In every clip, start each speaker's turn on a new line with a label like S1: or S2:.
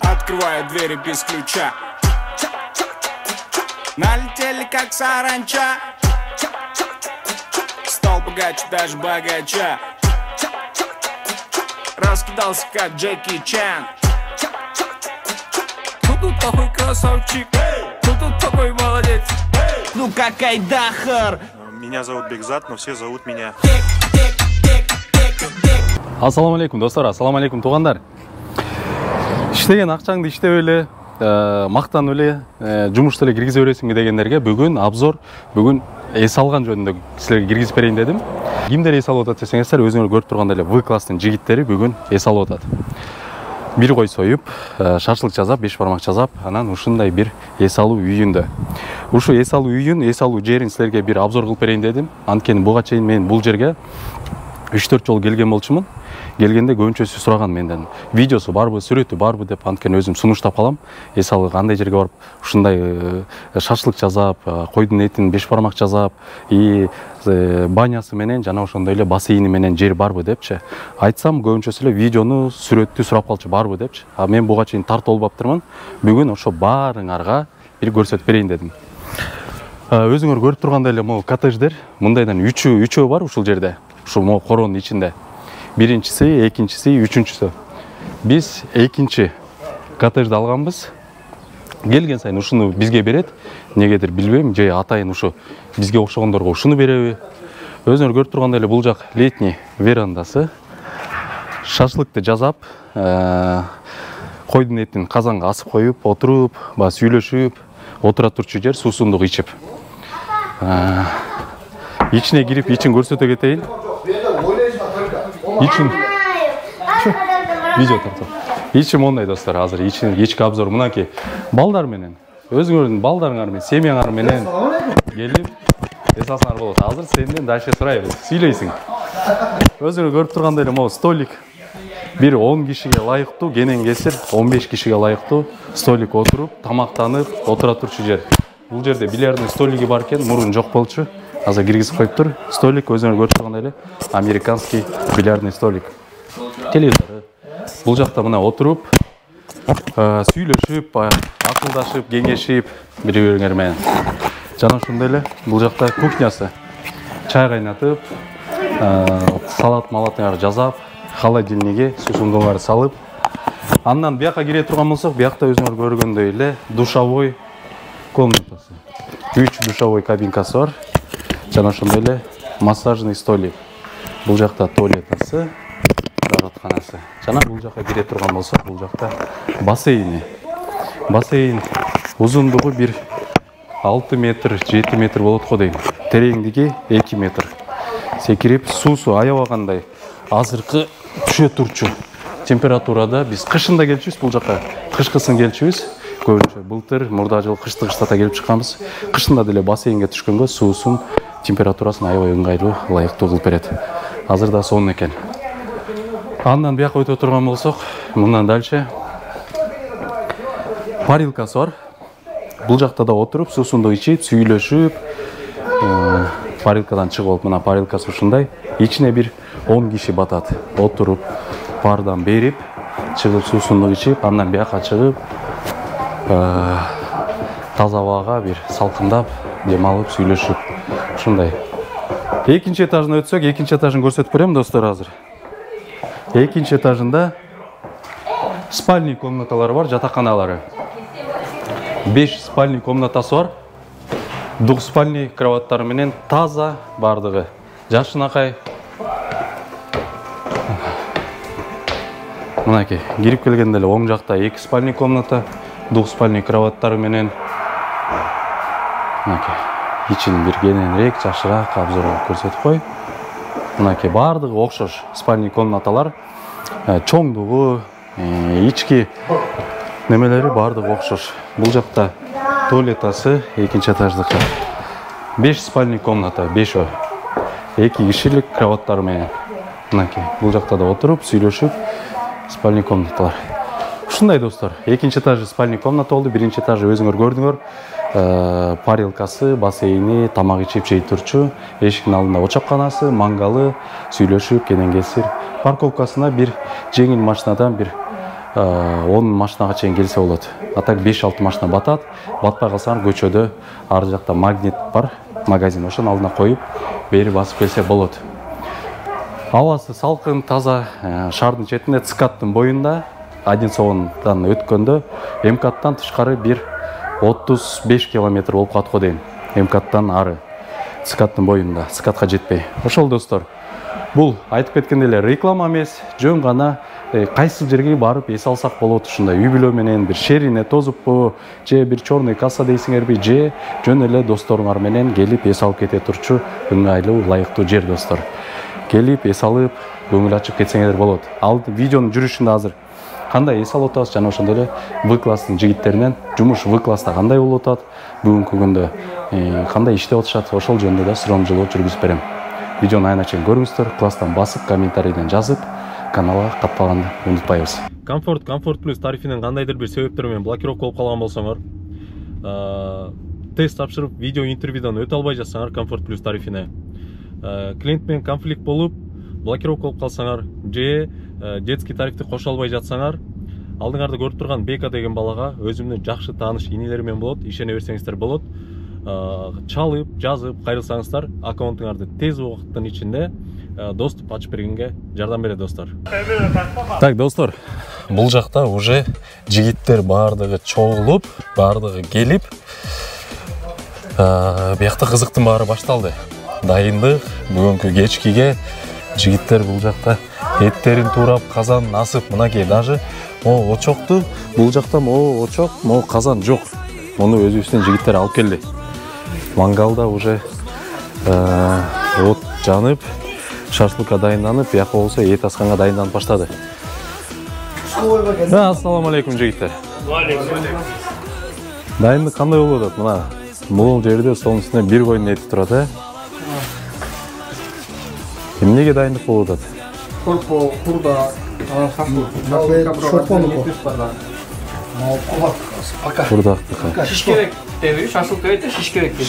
S1: Открываю двери без ключа. Налетели как саранча. Стал богаче, даже богача. Раскидался как Джеки Чан. Кто тут такой красавчик? Кто тут такой молодец? Ну какой дахар.
S2: Меня зовут Бекзат, но все зовут меня.
S3: Ассаламу алейкум достар, ассаламу алейкум туғандар. Иштеген акчаңды иштеп эле, мактанып эле, жумушта эле киргизе бересиңби дегендерге бүгүн обзор, бүгүн эс алган жөнүндө силерге киргизип берейин дедим. Кимдер эс алып атат десеңиздер, өзүңөр көрүп тургандай эле В класстын жигиттери бүгүн эс алып атат. Бир кой союп, шашлык жасап, 5 бармак жасап, анан ушундай бир эс алуу үйүндө. Ушу эс алуу үйүн, эс алуу жерин силерге бир обзор кылып берейин дедим. Анткени буга чейин мен бул жерге 3-4 жолу келген болчумун. Келгенде көбүнчөсү сураган менден, видеосу барбы, сүрөтү барбы деп, анткени өзүм сунуштап калам. Эс алып кандай жерге барып, ушундай шашлык жасап, койдун этин 5 бармак жасап, банясы менен жана ошондой эле бассейни менен жер барбы депчи. Айтсам көбүнчөсү эле видеону, сүрөттү сурап калчу барбы депчи. А мен буга чейин тартып албаптырмын. Бүгүн ошо баарыңарга бир көрсөтүп берейин дедим. Өзүңөр көрүп тургандай эле могу коттедждер, мындайдан 3 бар ушул жерде. Ушул могу коронун ичинде. Биринчиси, экинчиси, үчүнчүсү. Биз экинчи коттеджди алганбыз. Келген сайын ушуну бизге берет. Негедир билбейм, же атайын ушу бизге окшогондорго ушуну береби. Өзүңөр көрүп тургандай эле бул жак летний верандасы. Шашлыкты жасап, койдун этин казанга асып коюп, отуруп, сүйлөшүп, отура турчу жер, суусундук ичип. Ичине кирип, ичин көрсөтө кетейин. İçin video tartı. İçim onday dostlar, hazır için geçki obzor mınaki balдар менен, өзүңөрдүн балдарыңар менен, семьяңар менен келип эсасыңар болот. Азыр сенден дальше сурайбыз. Сүйлөйсүң. Өзүңөр көрүп тургандай эле могу столик. Бир 10 кишиге ылайыктуу, кенен кесир 15 кишиге ылайыктуу столик отуруп, тамактанып, отура турчу жер. Бул жерде бильярдный столиги бар экен, мурун жок болчу. Азыр киргизип коюптур. Столик өзүңөр көрүп тургандай эле американский бильярдный столик. Телевизор. Бул жакта мына отуруп, сүйлөшүп, акылдашып, кеңешип бири-бириңер менен. Жана ошондой эле бул жакта кухнясы. Чай кайнатып, салат-малатыңар жасап, холодильниге суусундугуңарды салып, андан бияка кире турган болсок, биякта өзүңөр көргөндөй эле душовой комнатасы. 3 душовой кабинкасы бар. Жана ошондой эле массажный столик. Бул жакта туалетасы, дааратканасы. Жана бул жакка кире турган болсок, бул жакта бассейни. Бассейн узундугу бир 6 метр, 7 метр болот го дейм. Тереңдиги 2 метр. Секирип, суусу аябагандай азыркы түшө турчу температурада биз кышында келчүбүз бул жакка. Кышкысын келчүбүз. Көбүнчө былтыр мурда жыл кыштата келип чыкканбыз. Кышында деле бассейнге түшкөнгө суусун температурасын аябай ыңгайлуу, ылайыктуу кылып берет. Азыр да сонун экен. Андан бияка өтө турган болсок, мындан дальше парилкасы бар. Бул жакта да отуруп, суусундук ичип, сүйлөшүп, парилкадан чыгып алып, мына парилкасы ушундай. Ичине бир 10 киши батат. Отуруп, пардан берип, чыгып суусундук ичип, андан бияка чыгып, таза абага бир салкындап, дем алып, сүйлөшүп, ушундай. Экинчи этажына өтсөк, экинчи этажын көрсөтүп берем достор азыр. Экинчи этажында спальный комнаталары бар, жатаканалары. 5 спальный комнатасы бар. Двухспальный кроваттары менен таза бардыгы. Жакшынакай. Мынакей, кирип келгенде эле оң жакта 2 спальный комната, двухспальный кроваттары менен. Мынакей, ичин бир кененирээк, жакшыраак обзор көрсөтүп кой. Мынакей бардыгы окшош спальный комнаталар. Чоңдугу, ички немелери бардыгы окшош. Бул жакта туалетасы, экинчи этаждыкы. 5 спальный комната, 5 2 кишилик кроваттар менен. Мынакей, бул жакта да отуруп, сүйлөшүп, спальный комнаталар. Ушундай достор, экинчи этажы спальный комната болду, биринчи этажы өзүңөр көрдүңөр. парилкасы, бассейни, тамак ичип жей турчу, эшиктин алдында очокканасы, мангалы, сүйлөшүп кенен кесир. Парковкасына бир жеңил машинадан бир 10 машинага чейин келсе болот. А так 5-6 машина батат. Батпай калсаң көчөдө ар жакта магнит бар, магазин, ошонун алдына коюп, бери басып келсе болот. Абасы салкын, таза, шаардын четинде, ЦКАДтын боюнда, Одинцовдан өткөндө МКАДтан тышкары бир 35 километр болуп калат го дейм. МКАДтан ары, ЦКАДтын боюнда, ЦКАДка жетпей. Ошол достор, бул айтып кеткендей эле реклама эмес, жөн гана кайсы жерге барып эс алсак болот, ушундай үй бүлө менен бир шерине тозуппу, же бир черный касса дейсиңерби, же жөн эле досторуңар менен келип эс алып кете турчу ыңгайлуу, ылайыктуу жер достор. Келип эс алып, көңүл ачып кетсеңер болот. Ал видеонун жүрүшүндө азыр кандай эс алып атабыз, жана ошондой эле В класстын жигиттеринен жумуш В класста кандай болуп атат, бүгүнкү күндө кандай иштеп атышат, ошол жөнүндө да сурамжылоо жүргүзүп берем. Видеону айына чейин көрүңүздөр, класстан басып, комментарийден жазып, каналга катталганды унутпайбыз. Комфорт плюс тарифинен кандайдыр бир себептер менен блокировка болуп калган болсоңор, тест тапшырып, видео интервьюдан өтө албай жатсаңар комфорт плюс тарифине, клиент менен конфликт болуп, блокировка болуп калсаңар, же детский тарифти кошо албай жатсаңар, алдыңарда көрүп турган Бека деген балага өзүмдүн жакшы тааныш инилерим менен болот, ишене берсеңиздер болот. Чалып, жазып, кайрылсаңыздар, аккаунтуңарды тез убакыттын ичинде доступ ачып бергенге жардам берет достор. Так, достор, бул жакта уже жигиттер баардыгы чогулуп, баардыгы келип, биякта кызыктын баары башталды. Дайындык бүгүнкү кечкиге. Жигиттер бул жакта эттерин туурап, казан асып, мынакей даже очокту бул жакта очок, казан жок. Муну өзүбүздүн жигиттер алып келди. Мангалда уже от жанып, шашлыкка дайынданып, бияка болсо эт асканга дайынданып баштады. Ассаламу алейкум жигиттер. Дайындык кандай болуп атат? Мына бул жерде сонун үстүнө бир койдун эти турат, Эмнеге дайындык болуп атат?
S4: Корпо, курда,
S3: Курдактыкы.
S4: шиш керек деби, шашлык эти шиш керек дейт.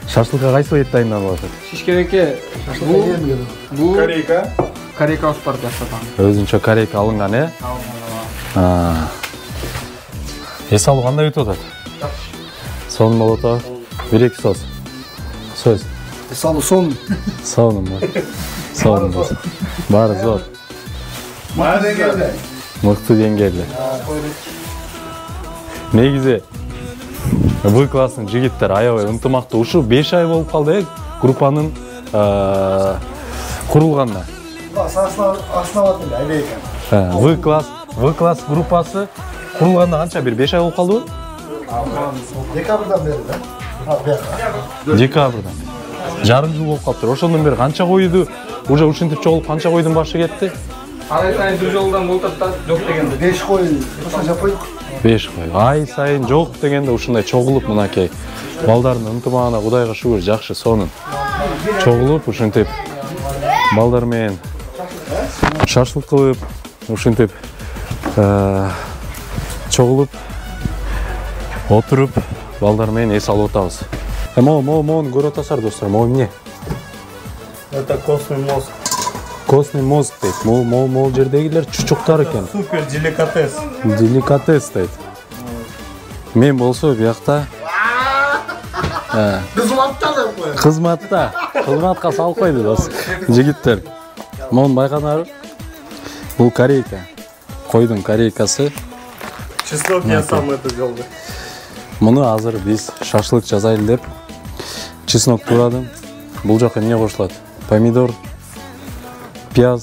S3: Шашлыкка кайсы эт дайындалып атат?
S4: Шиш керекке бул корейка бар жакшатан.
S3: Өзүнчө корейка алынган, Эс алуу кандай өтүп атат? Сонун болуп атат. 1-2 соус. Сөз.
S5: Эс алуу сонун.
S3: Сонун. Баары зор. Мыкты деңгээлде. Негизи В класстын жигиттер аябай ынтымактуу. Ушу 5 ай болуп калды, группанын курулганына. В класс группасы курулганына канча, бир 5 ай болуп калдыбы?
S5: Декабрдан бери да.
S3: Декабрдан. Жарым жыл болуп калыптыр. Ошондон бери канча койду уже ушинтип чогулуп, канча койдун башы кетти?
S4: Ай сайын бир жолдан болуп да жок дегенде.
S5: 5 кой ошончо койдук.
S3: 5 кой. Ай сайын жок дегенде ушундай чогулуп, мынакей балдардын ынтымагына Кудайга шүгүр, жакшы, сонун. Чогулуп, ушинтип балдар менен шашлык кылып, ушинтип чогулуп, отуруп, балдар менен эс алып атабыз. Моуну көрүп атасыздар достор, могу эмне?
S6: Это костный мозг.
S3: Костный мозг дейт. Могу жердегилер чучуктар экен.
S6: Супер деликатес.
S3: Деликатес дейт. Мен болсо биякта кызматка салып койду достор. Жигиттер. Могу байканарбы? Бул корейка. Койдун корейкасы.
S6: Чеснок я сам это делал.
S3: Муну азыр биз шашлык жасайлы деп чеснок турадым. Бул жака эмне кошулат? Помидор, пияз,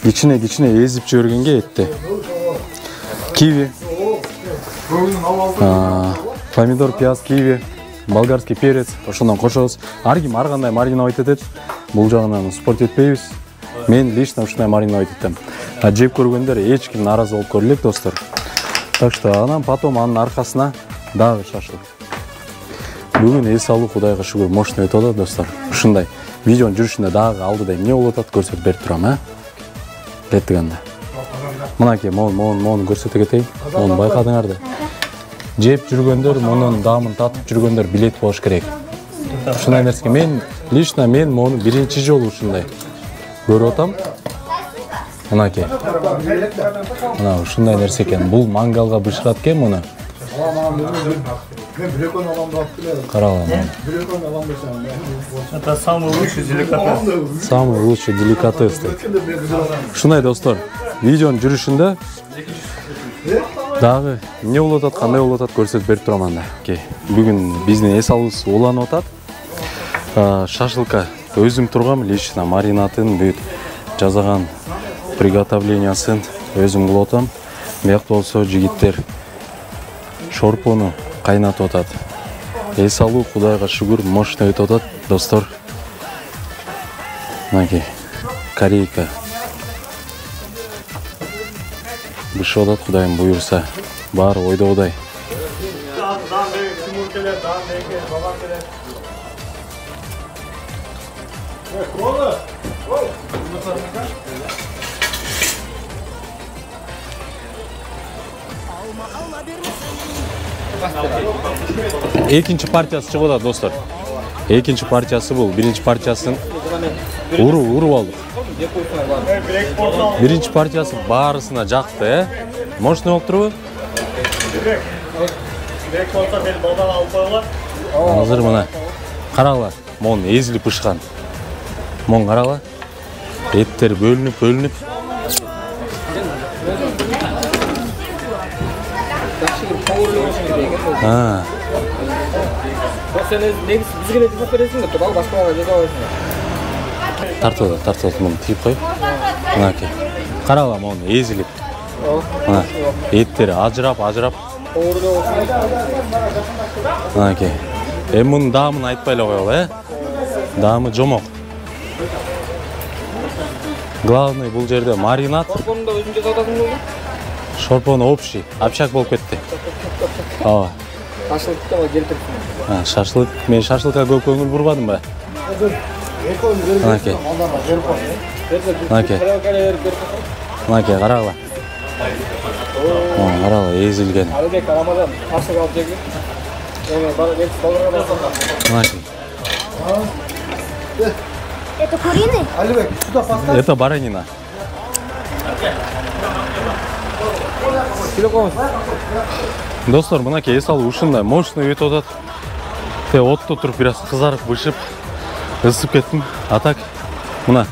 S3: кичине эзип жибергенге этти. Киви, помидор, пияз, киви, болгарский перец, ошондон кошобуз. Ар ким ар кандай мариновать этет. Бул жагынан спорт этпейбиз. Мен лично ушундай мариновать этем. Жеп көргөндөр эч ким нааразы болуп көрүлөк достор. Так что анан потом анын аркасына дагы шашлык. Бүгүн эс алуу Кудайга шүгүр мощный өтүп атат достор. Ушундай видеонун жүрүшүндө дагы алдыда эмне болуп атат көрсөтүп берип турам, Кеттигенде. Мынакей, мону көрсөтө кетейин. Мону байкадыңар да. Жеп жүргөндөр, мунун даамын татып жүргөндөр билет болуш керек. Ушундай нерсеге мен мону биринчи жолу ушундай көрүп атам. Мынакей. Мына ушундай нерсе экен. Бул мангалга бышырат экен муну. Карагыла.
S6: Это самый лучший деликатес.
S3: Самый лучший деликатес. Ушундай достор, видеонун жүрүшүндө дагы эмне болуп атат, кандай болуп атат көрсөтүп берип турам анда. Бүгүн биздин эс алуубуз уланып атат. Шашлыкка өзүм тургам, лично маринатын бүт жасаган приготовлениясын өзүм кылып атам. Биякта болсо жигиттер шорпону кайнатып атат. Эс алуу Кудайга шүгүр мощно өтүп атат, достор. Мынакей корейка бышып атат, Кудайым буйрса. Баары ойдогудай. Экинчи партиясы чыгып атат, достор. Экинчи партиясы бул. Биринчи партиясын уруп алдык. Биринчи партиясы баарысына жакты, Мощный болуп турбу? Азыр мына карагыла, мон эзилип бышкан. Мон карагыла. Эттер бөлүнүп.
S4: Sen bizge de cevap verirsin de al başkalarına ceza verirsin.
S3: Тартып муну тиіп қой. Мынакей. Карагыла мону эзилип. Мына эттери ажырап. Мынакей. Мунун даамын айтпай эле коелу, Даамы жомок. Главный бул жерде маринад.
S4: Шорпону да өзүң жасап атасың беле?
S3: Шорпону общий, общак болуп кетти. Ооба.
S4: Шашлыкка келип турсуң.
S3: Шашлык, мен шашлыкка көп көңүл бурбадым ба? Мынакей. Карагыла. Карагыла эзилген.
S4: Алыбек Рамазан шашлык алып жеги.
S3: Мынакей.
S5: Это куриный? Алибек, сюда поставь.
S3: Это баранина. Достор, мынакей эс алуу ушундай мощный өтүп атат. Отто туруп бир аз кызарып бышып ысып кеттим. А так мына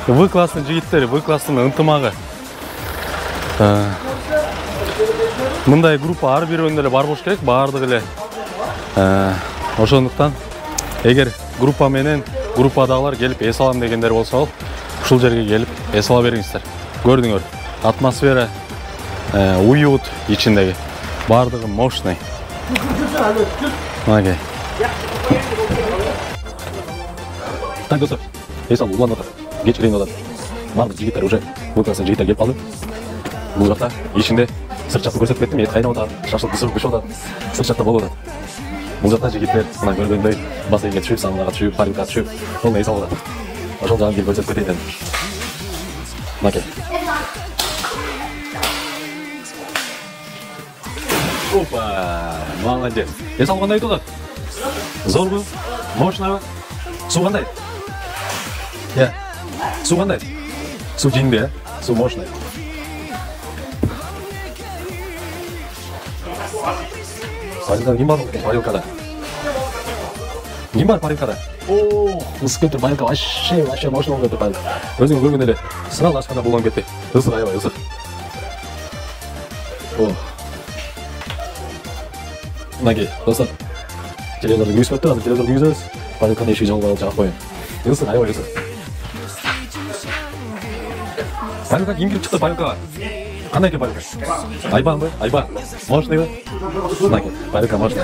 S3: В класстын жигиттери, В класстын ынтымагы. Мындай группа ар бирөөндө эле бар болуш керек, баардыгы эле. Ошондуктан эгер группа менен группадагылар келип эс алам дегендер болсо, ушул жерге келип эс ала бериңиздер. Көрдүңөр, атмосфера уют ичиндеги. Баардыгы мощный. Мынакей. Так, достор, эс алуу уланып атат. Кечирейин атат. Баардык жигиттер уже В класстын жигиттери келип калды. Бул жакта ичинде сырт жакты көрсөтүп кеттим, эт кайнап атат, шашлык бышып атат, сырт жакта болуп атат. Бул жакта жигиттер мына көргөндөй бассейнге түшүп, саунага түшүп, парилкага түшүп, ошондой эс алып атат. Ошол жагын келип көрсөтүп кетейин дедим. Мынакей. Опа, молодец. Эс алуу кандай өтүп атат? Зорбу? Мощныйбы? Суу кандай? Суу кандай? Суу жеңди, Суу мощный. Ким бар парилкада? Ким бар парилкада? Ысып кетти парилка, вообще мощный болуп кетти парилка. Өзүң көргөн эле сразу ачканда болгон кетти. Ысык, аябай ысык. Мынакей, достор. Телевизорду күйүзүп атты, азыр телевизорду күйүзөбүз. Парилканы эшиги жабылып алып жаап коеюн. Ысык, аябай ысык. Парилка ким кирип чыкты парилкага? Кандай экен парилка? Айбанбы? Айбан. Мощныйбы? Мынакей, парилка мощный.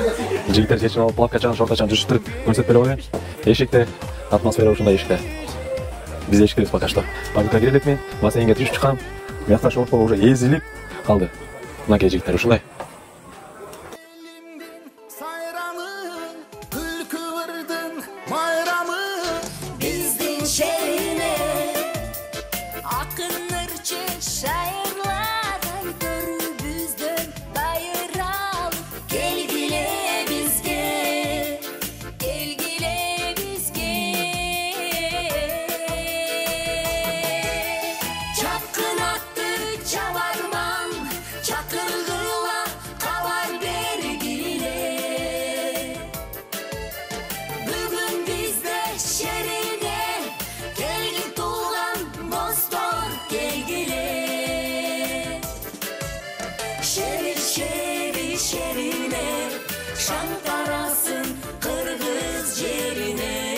S3: Жигиттер чечип алып, плавкачан, шортачан жүрүштүрүп көрсөтүп берип коеюн. Эшикте атмосфера ушундай эшикте. Биз эшикте пока что. Парилка кире элекми? Бассейнге түшүп чыккан. Биякта шорпо уже эзилип калды. Мынакей жигиттер ушундай.
S7: Akınırca şairler Şeri şeri şerine, şan tarasın Kırgız yerine.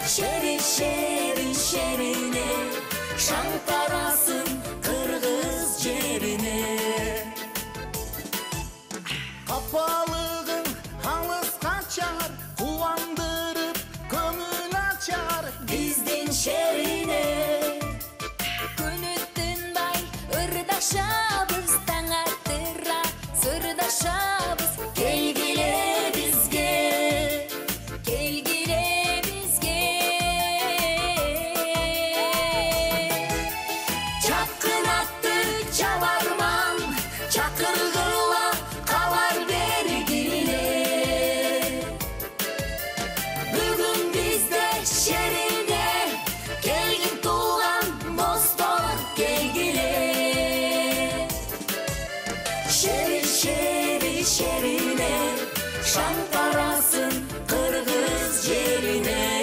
S7: Şeri şeri şerine, şan tarasın Kırgız yerine.
S8: Kapalığın halız kaçar, kullandırıp kömür açar.
S7: Bizdin şerine, günüttün bay, ırdaşabız taң attıra, sırdaşabız. Kelgile bizge, kelgile bizge. Çapkın attı çavarman, çakırgıla kalar bergile. Bugün bizde şerine, kelgin tuğan dostor kelgile. Şeri şeri şerine, şan tarasın Kırgız yerine.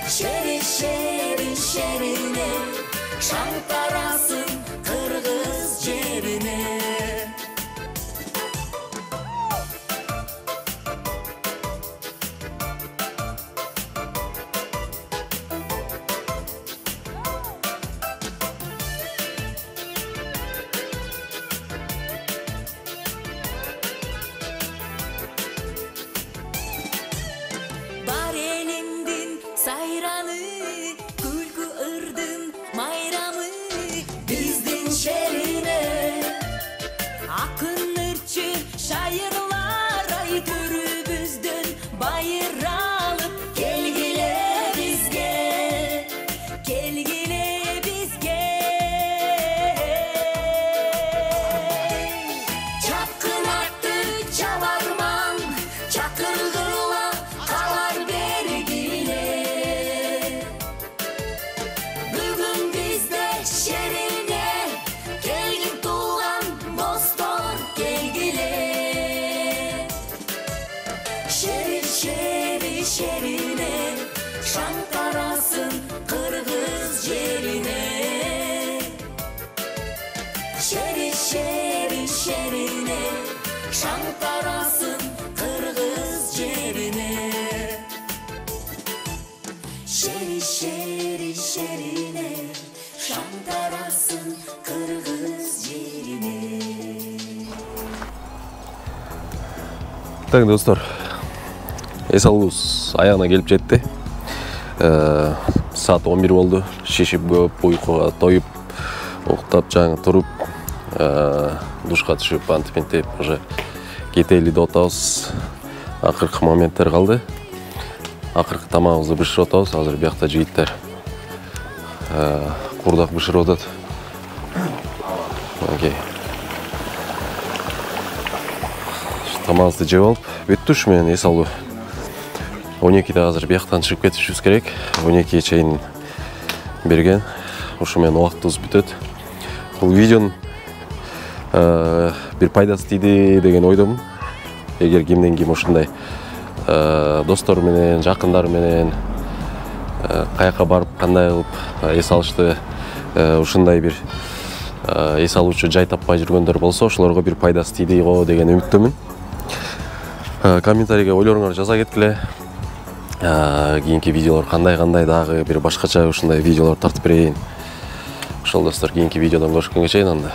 S7: Şeri şeri şerine, şan tarasın Kırgız yerine. Бар elimdin sayranı, külgü ırdın mayramı. Bizdin şerine, akın ırçı şairlar ay türübüzdün bayır alıp. Kelgile bizge, kelgile bizge. Çapkın attı çavarman, çakırgıla kalar bergile. Bugün bizde şerine, kelgin tuğan dostor kelgile. Şeri şeri şerine, şan tarasın Kırgız yerine. Şeri şeri şerine, şan tarasın Kırgız yerine. Şeri şeri şerine, şan tarasın Kırgız yerine.
S9: Так, достор, эс алуубуз аягына келип жетти. Саат 11 болду. Шишип көп, уйкуга тоюп, уктап жаңы туруп, душка түшүп, антип уже кетели деп атабыз. Акыркы моменттер калды. Акыркы тамагыбызды бышырып атабыз. Азыр биякта жигиттер курдак бышырып атат. Окей. Тамагыбызды жеп алып, бүттү ушу менен эс алуу. 12'de азыр бияктан чыгып кетишибиз керек. 12'ye чейин берген. Ушу менен убактыбыз бүтөт. Бул видеонун бир пайдасы тийди деген ойдомун. Эгер кимден ким ушундай достору менен, жакындары менен каяка барып, кандай кылып эс алышты, ушундай бир эс алуучу жай таппай жүргөндөр болсо, ошолорго бир пайдасы тийди го деген үмүттөмүн. Комментарийге ойлоруңарды жаза кеткиле. Кийинки видеолор кандай дагы бир башкача ушундай видеолор тартып берейин. Ошол достор, кийинки видеодон көрүшкөнгө чейин анда.